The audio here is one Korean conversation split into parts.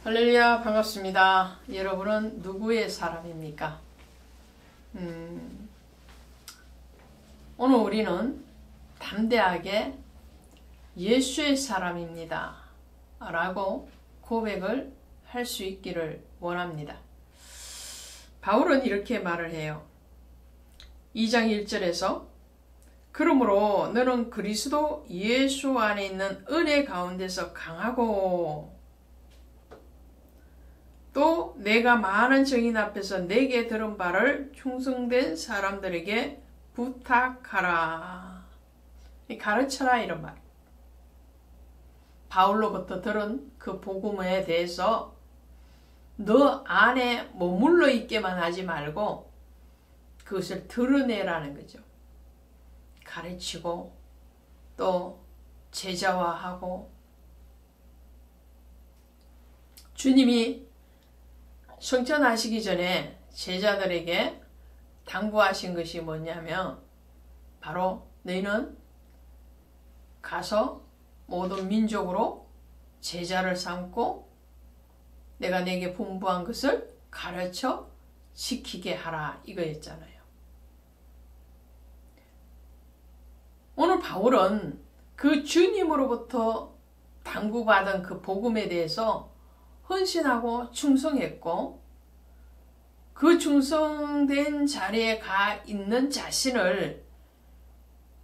할렐루야, 반갑습니다. 여러분은 누구의 사람입니까? 오늘 우리는 담대하게 예수의 사람입니다 라고 고백을 할 수 있기를 원합니다. 바울은 이렇게 말을 해요. 2장 1절에서 그러므로 너는 그리스도 예수 안에 있는 은혜 가운데서 강하고 또 내가 많은 증인 앞에서 내게 들은 바를 충성된 사람들에게 부탁하라. 가르쳐라 이런 말. 바울로부터 들은 그 복음에 대해서 너 안에 머물러 있게만 하지 말고 그것을 드러내라는 거죠. 가르치고 또 제자화하고 주님이 성천하시기 전에 제자들에게 당부하신 것이 뭐냐면 바로 너희는 가서 모든 민족으로 제자를 삼고 내가 내게 분부한 것을 가르쳐 지키게 하라 이거였잖아요. 오늘 바울은 그 주님으로부터 당부받은 그 복음에 대해서 헌신하고 충성했고 그 충성된 자리에 가 있는 자신을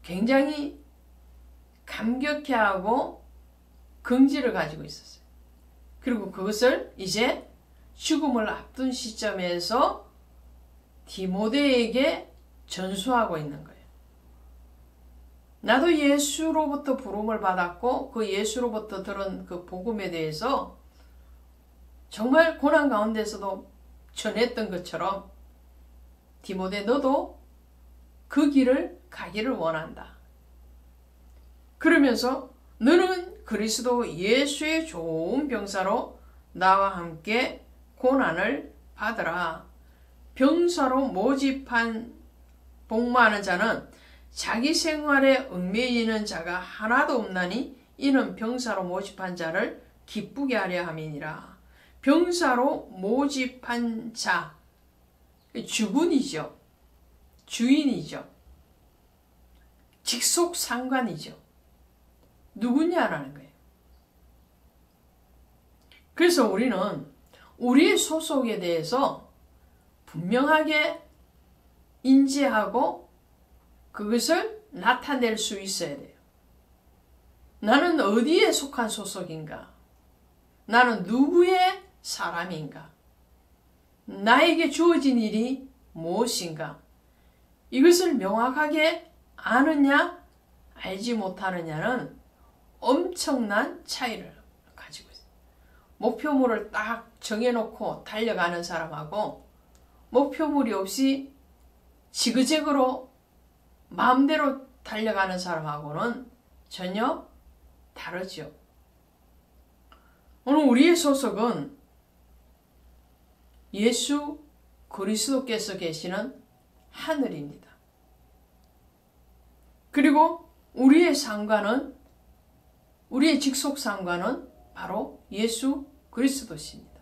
굉장히 감격해하고 긍지를 가지고 있었어요. 그리고 그것을 이제 죽음을 앞둔 시점에서 디모데에게 전수하고 있는 거예요. 나도 예수로부터 부름을 받았고 그 예수로부터 들은 그 복음에 대해서 정말 고난 가운데서도 전했던 것처럼 디모데 너도 그 길을 가기를 원한다. 그러면서 너는 그리스도 예수의 좋은 병사로 나와 함께 고난을 받으라. 병사로 모집한 복무하는 자는 자기 생활에 얽매이는 자가 하나도 없나니 이는 병사로 모집한 자를 기쁘게 하려 함이니라. 병사로 모집한 자, 주군이죠. 주인이죠. 직속 상관이죠. 누구냐라는 거예요. 그래서 우리는 우리의 소속에 대해서 분명하게 인지하고 그것을 나타낼 수 있어야 돼요. 나는 어디에 속한 소속인가? 나는 누구의 사람인가? 나에게 주어진 일이 무엇인가? 이것을 명확하게 아느냐, 알지 못하느냐는 엄청난 차이를 가지고 있어요. 목표물을 딱 정해놓고 달려가는 사람하고 목표물이 없이 지그재그로 마음대로 달려가는 사람하고는 전혀 다르죠. 오늘 우리의 소속은 예수 그리스도께서 계시는 하늘입니다. 그리고 우리의 상관은 우리의 직속 상관은 바로 예수 그리스도십니다.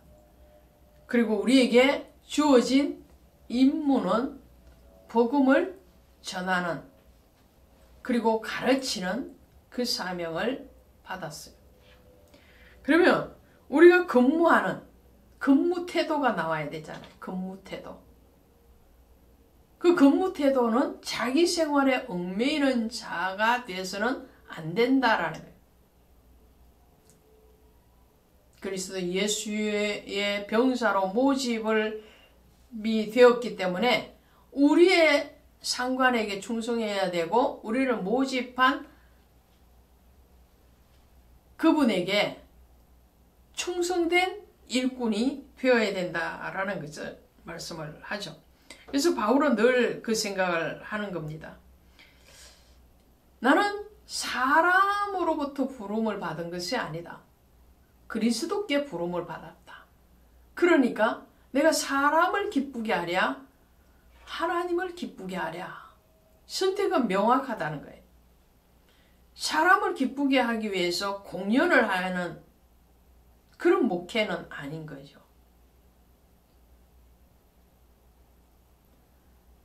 그리고 우리에게 주어진 임무는 복음을 전하는 그리고 가르치는 그 사명을 받았어요. 그러면 우리가 근무하는 근무 태도가 나와야 되잖아요. 근무 태도. 그 근무 태도는 자기 생활에 얽매이는 자가 돼서는 안 된다라는 거예요. 그리스도 예수의 병사로 모집이 되었기 때문에 우리의 상관에게 충성해야 되고 우리를 모집한 그분에게 충성된 일꾼이 되어야 된다라는 것을 말씀을 하죠. 그래서 바울은 늘 그 생각을 하는 겁니다. 나는 사람으로부터 부름을 받은 것이 아니다. 그리스도께 부름을 받았다. 그러니까 내가 사람을 기쁘게 하랴 하나님을 기쁘게 하랴. 선택은 명확하다는 거예요. 사람을 기쁘게 하기 위해서 공연을 하는 그런 목회는 아닌 거죠.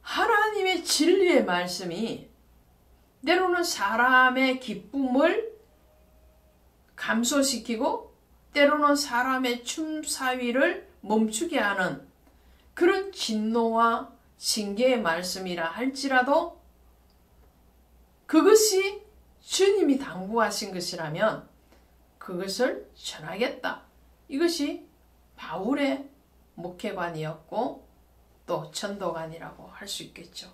하나님의 진리의 말씀이 때로는 사람의 기쁨을 감소시키고 때로는 사람의 춤사위를 멈추게 하는 그런 진노와 징계의 말씀이라 할지라도 그것이 주님이 당부하신 것이라면 그것을 전하겠다. 이것이 바울의 목회관이었고 또 전도관이라고 할 수 있겠죠.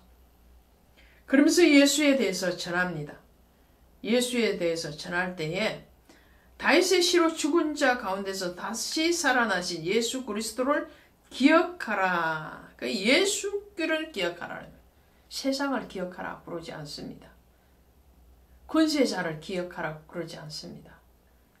그러면서 예수에 대해서 전합니다. 예수에 대해서 전할 때에 다윗의 시로 죽은 자 가운데서 다시 살아나신 예수 그리스도를 기억하라. 그 예수를 기억하라. 세상을 기억하라 그러지 않습니다. 권세자를 기억하라 그러지 않습니다.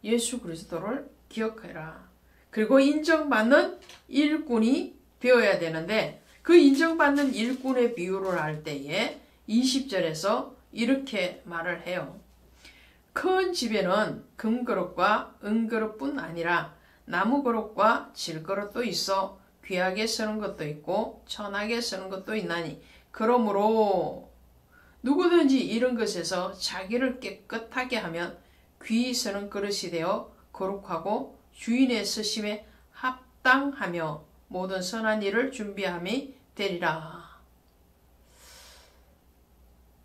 예수 그리스도를 기억해라. 그리고 인정받는 일꾼이 되어야 되는데 그 인정받는 일꾼의 비유를 할 때에 20절에서 이렇게 말을 해요. 큰 집에는 금그릇과 은그릇뿐 아니라 나무그릇과 질그릇도 있어 귀하게 쓰는 것도 있고 천하게 쓰는 것도 있나니 그러므로 누구든지 이런 것에서 자기를 깨끗하게 하면 귀히 쓰는 그릇이 되어 거룩하고 주인의 쓰심에 합당하며 모든 선한 일을 준비함이 되리라.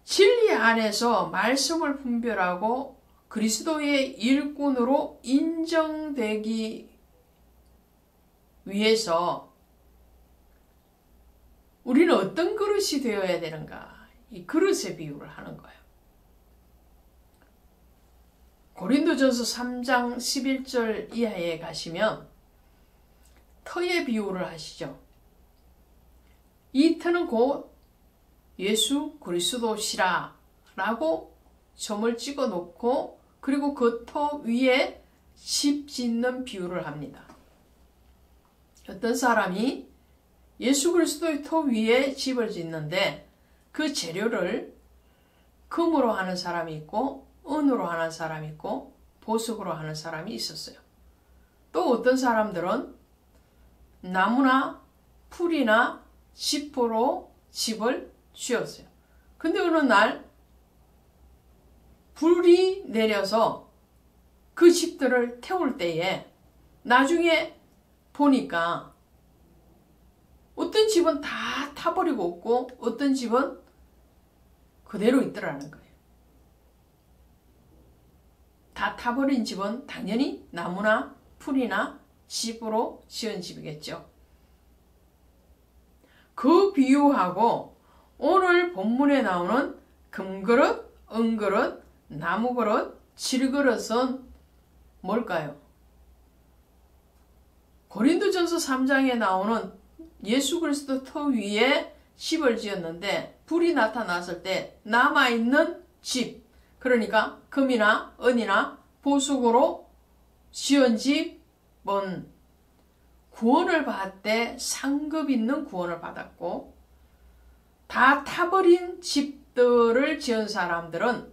진리 안에서 말씀을 분별하고 그리스도의 일꾼으로 인정되기 위해서 우리는 어떤 그릇이 되어야 되는가? 이 그릇의 비유를 하는 거예요. 고린도전서 3장 11절 이하에 가시면 터의 비유를 하시죠. 이 터는 곧 예수 그리스도시라 라고 점을 찍어 놓고 그리고 그 터 위에 집 짓는 비유를 합니다. 어떤 사람이 예수 그리스도의 터 위에 집을 짓는데 그 재료를 금으로 하는 사람이 있고 은으로 하는 사람이 있고 보석으로 하는 사람이 있었어요. 또 어떤 사람들은 나무나 풀이나 지포로 집을 지었어요. 근데 어느 날 불이 내려서 그 집들을 태울 때에 나중에 보니까 어떤 집은 다 타버리고 없고 어떤 집은 그대로 있더라는 거예요. 다 타버린 집은 당연히 나무나 풀이나 집으로 지은 집이겠죠. 그 비유하고 오늘 본문에 나오는 금그릇, 은그릇, 나무그릇, 질그릇은 뭘까요? 고린도전서 3장에 나오는 예수 그리스도 터 위에 집을 지었는데 불이 나타났을 때 남아있는 집, 그러니까 금이나 은이나 보석으로 지은 집은 구원을 받되 상급 있는 구원을 받았고 다 타버린 집들을 지은 사람들은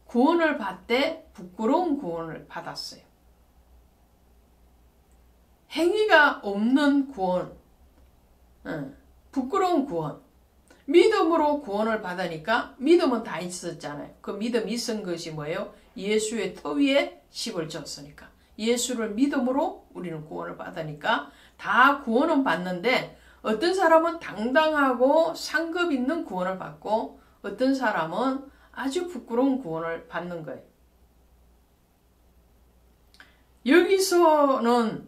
구원을 받되 부끄러운 구원을 받았어요. 행위가 없는 구원, 부끄러운 구원, 믿음으로 구원을 받으니까 믿음은 다 있었잖아요. 그 믿음이 있은 것이 뭐예요? 예수의 터 위에 집을 졌으니까. 예수를 믿음으로 우리는 구원을 받으니까 다 구원은 받는데 어떤 사람은 당당하고 상급 있는 구원을 받고 어떤 사람은 아주 부끄러운 구원을 받는 거예요. 여기서는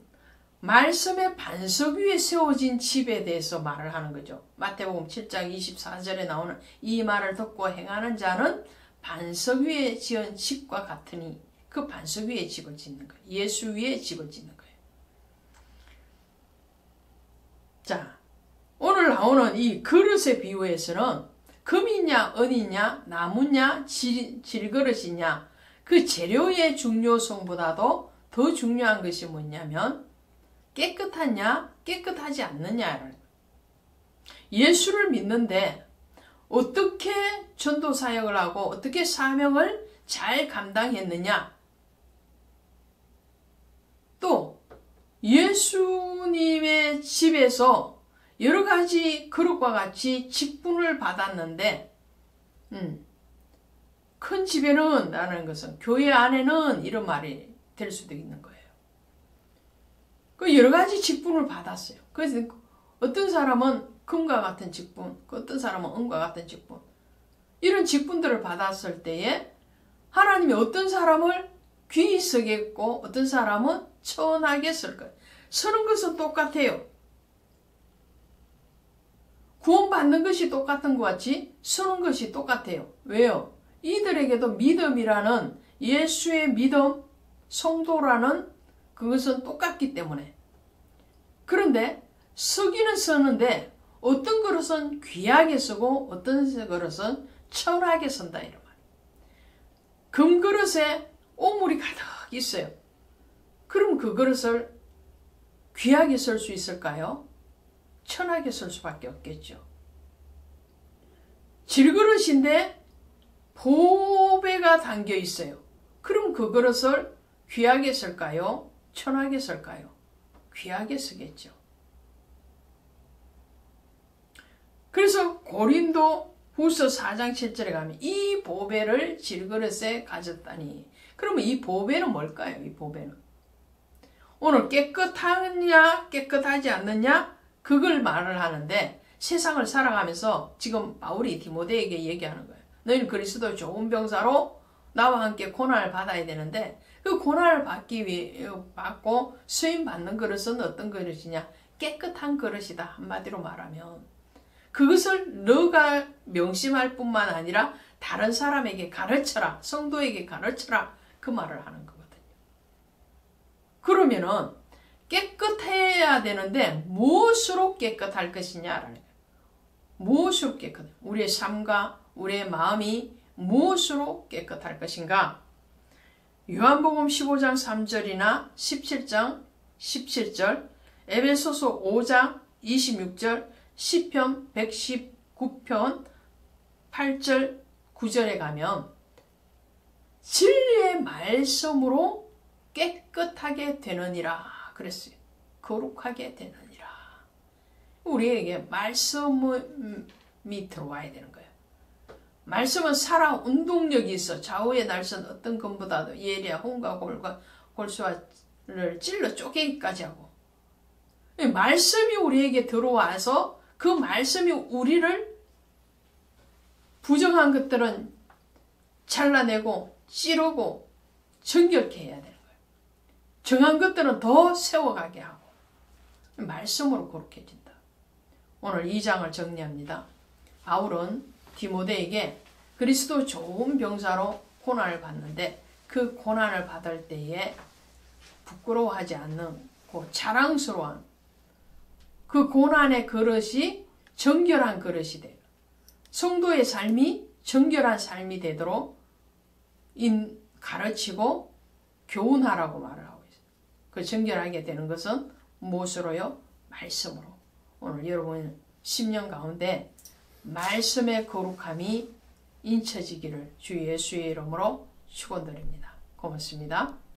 말씀의 반석 위에 세워진 집에 대해서 말을 하는 거죠. 마태복음 7장 24절에 나오는 이 말을 듣고 행하는 자는 반석 위에 지은 집과 같으니 그 반석 위에 집을 짓는 거예요. 예수 위에 집을 짓는 거예요. 자, 오늘 나오는 이 그릇의 비유에서는 금이냐 은이냐 나무냐 질그릇이냐 그 재료의 중요성보다도 더 중요한 것이 뭐냐면 깨끗하냐 깨끗하지 않느냐를. 예수를 믿는데 어떻게 전도 사역을 하고 어떻게 사명을 잘 감당했느냐, 또 예수님의 집에서 여러 가지 그릇과 같이 직분을 받았는데 큰 집에는 라는 것은 교회 안에는 이런 말이 될 수도 있는 거예요. 그 여러 가지 직분을 받았어요. 그래서 어떤 사람은 금과 같은 직분, 어떤 사람은 은과 같은 직분, 이런 직분들을 받았을 때에 하나님이 어떤 사람을 귀히 쓰겠고 어떤 사람은 천하게 쓸 거예요. 쓰는 것은 똑같아요. 구원받는 것이 똑같은 것 같이 쓰는 것이 똑같아요. 왜요? 이들에게도 믿음이라는 예수의 믿음, 성도라는 그것은 똑같기 때문에. 그런데 쓰기는 쓰는데 어떤 그릇은 귀하게 쓰고 어떤 그릇은 천하게 쓴다 이런 말이에요. 금그릇에 오물이 가득 있어요. 그럼 그 그릇을 귀하게 쓸 수 있을까요? 천하게 쓸 수밖에 없겠죠. 질그릇인데 보배가 담겨 있어요. 그럼 그 그릇을 귀하게 쓸까요? 천하게 쓸까요? 귀하게 쓰겠죠. 그래서 고린도 후서 4장 7절에 가면 이 보배를 질그릇에 가졌다니. 그러면 이 보배는 뭘까요? 이 보배는 오늘 깨끗하냐 깨끗하지 않느냐 그걸 말을 하는데, 세상을 살아가면서 지금 바울이 디모데에게 얘기하는 거예요. 너희는 그리스도의 좋은 병사로 나와 함께 고난을 받아야 되는데, 그 고난을 받고 수임 받는 그릇은 어떤 그릇이냐? 깨끗한 그릇이다. 한마디로 말하면 그것을 너가 명심할 뿐만 아니라 다른 사람에게 가르쳐라, 성도에게 가르쳐라, 그 말을 하는 거거든요. 그러면은 깨끗해야 되는데 무엇으로 깨끗할 것이냐라는 거예요. 무엇으로 깨끗해? 우리의 삶과 우리의 마음이 무엇으로 깨끗할 것인가? 요한복음 15장 3절이나 17장 17절, 에베소서 5장 26절, 시편 119편 8절 9절에 가면 진리의 말씀으로 깨끗하게 되느니라 그랬어요. 거룩하게 되느니라. 우리에게 말씀이 들어와야 되는 거예요. 말씀은 살아 운동력이 있어. 좌우의 날선 어떤 것보다도 예리하 혼과 골과 골수를 찔러 쪼개기까지 하고, 말씀이 우리에게 들어와서 그 말씀이 우리를 부정한 것들은 잘라내고 찌르고 정결케 해야 되는 거예요. 정한 것들은 더 세워가게 하고 말씀으로 거룩해진다. 오늘 2장을 정리합니다. 바울은 디모데에게 그리스도 좋은 병사로 고난을 받는데 그 고난을 받을 때에 부끄러워하지 않는 그 자랑스러운 그 고난의 그릇이 정결한 그릇이 돼요. 성도의 삶이 정결한 삶이 되도록 가르치고 교훈하라고 말을 하고 있어요. 그 정결하게 되는 것은 무엇으로요? 말씀으로. 오늘 여러분 10년 가운데 말씀의 거룩함이 인쳐지기를 주 예수의 이름으로 축원드립니다. 고맙습니다.